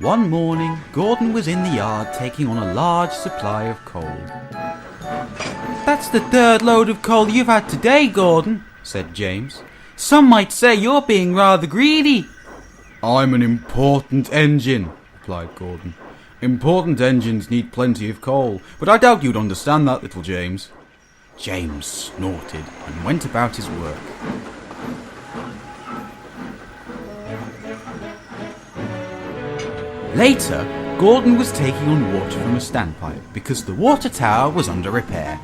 One morning, Gordon was in the yard taking on a large supply of coal. "That's the third load of coal you've had today, Gordon," said James. "Some might say you're being rather greedy." "I'm an important engine," replied Gordon. "Important engines need plenty of coal, but I doubt you'd understand that, little James." James snorted and went about his work. Later, Gordon was taking on water from a standpipe because the water tower was under repair.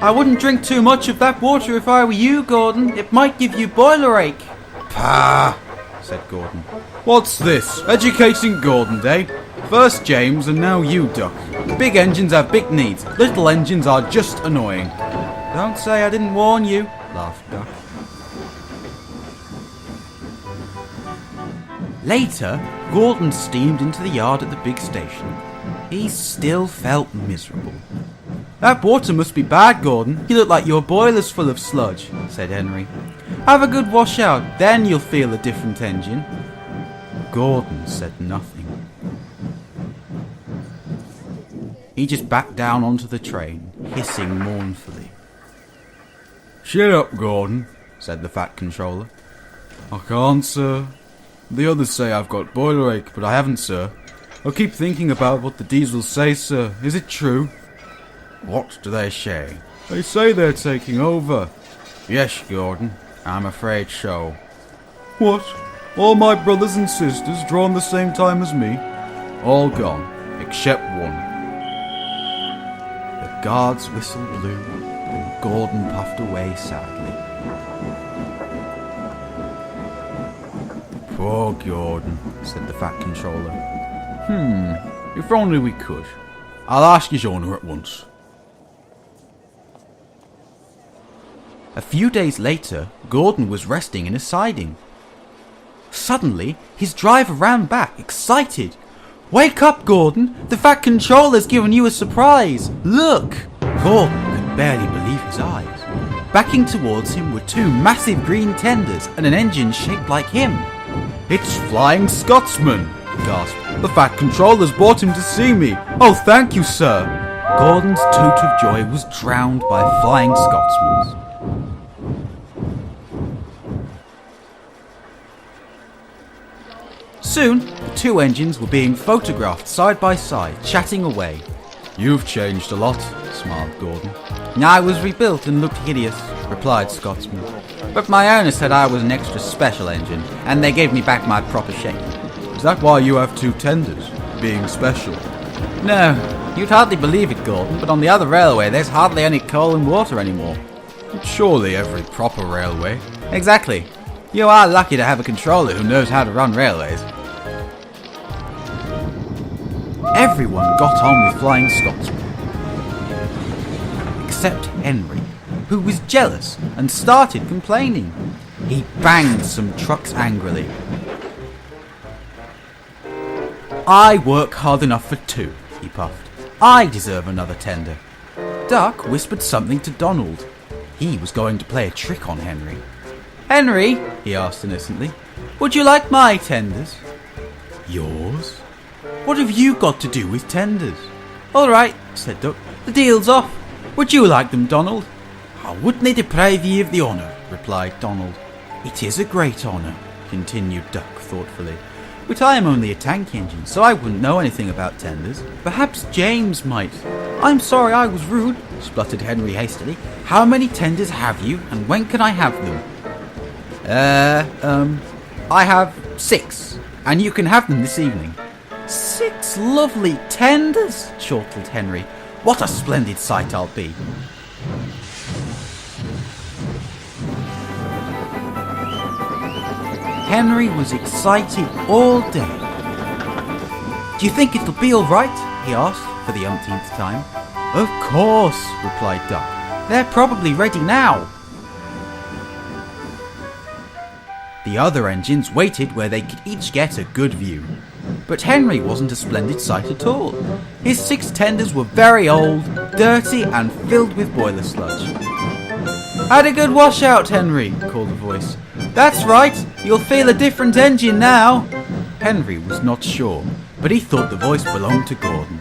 "I wouldn't drink too much of that water if I were you, Gordon. It might give you boiler ache." "Pah!" said Gordon. "What's this? Educating Gordon, eh? First James and now you, Duck. Big engines have big needs. Little engines are just annoying." "Don't say I didn't warn you," laughed Duck. Later, Gordon steamed into the yard at the big station. He still felt miserable. "That water must be bad, Gordon. You look like your boiler's full of sludge," said Henry. "Have a good wash out, then you'll feel a different engine." Gordon said nothing. He just backed down onto the train, hissing mournfully. "Shut up, Gordon," said the Fat Controller. "I can't, sir. The others say I've got boiler ache, but I haven't, sir. I keep thinking about what the diesels say, sir. Is it true?" "What do they say?" "They say they're taking over." "Yes, Gordon, I'm afraid so." "What? All my brothers and sisters drawn the same time as me?" "All gone, except one." The guard's whistle blew, and Gordon puffed away sadly. "Poor Gordon," said the Fat Controller. If only we could. I'll ask his owner at once." A few days later, Gordon was resting in a siding. Suddenly, his driver ran back, excited. "Wake up, Gordon! The Fat Controller's given you a surprise! Look!" Gordon could barely believe his eyes. Backing towards him were two massive green tenders and an engine shaped like him. "It's Flying Scotsman!" he gasped. "The Fat Controller's brought him to see me. Oh, thank you, sir." Gordon's toot of joy was drowned by Flying Scotsman's. Soon, the two engines were being photographed side by side, chatting away. "You've changed a lot," smiled Gordon. "I was rebuilt and looked hideous," replied Scotsman. "But my owner said I was an extra special engine, and they gave me back my proper shape." "Is that why you have two tenders? Being special?" "No, you'd hardly believe it, Gordon, but on the other railway there's hardly any coal and water anymore." "But surely every proper railway." "Exactly. You are lucky to have a controller who knows how to run railways." Everyone got on with Flying Scotsman, except Henry, who was jealous and started complaining. He banged some trucks angrily. "I work hard enough for two," he puffed. "I deserve another tender." Duck whispered something to Donald. He was going to play a trick on Henry. "Henry," he asked innocently, "would you like my tenders?" "Yours? What have you got to do with tenders?" "All right," said Duck. "The deal's off. Would you like them, Donald?" "I wouldn't deprive ye of the honour," replied Donald. "It is a great honour," continued Duck thoughtfully. "But I am only a tank engine, so I wouldn't know anything about tenders. Perhaps James might." "I'm sorry I was rude," spluttered Henry hastily. "How many tenders have you, and when can I have them?" I have 6, and you can have them this evening." "6 lovely tenders," chortled Henry. "What a splendid sight I'll be." Henry was excited all day. "Do you think it'll be all right?" he asked for the umpteenth time. "Of course," replied Duck. "They're probably ready now." The other engines waited where they could each get a good view. But Henry wasn't a splendid sight at all. His 6 tenders were very old, dirty, and filled with boiler sludge. "Had a good washout, Henry," called a voice. "That's right, you'll feel a different engine now." Henry was not sure, but he thought the voice belonged to Gordon.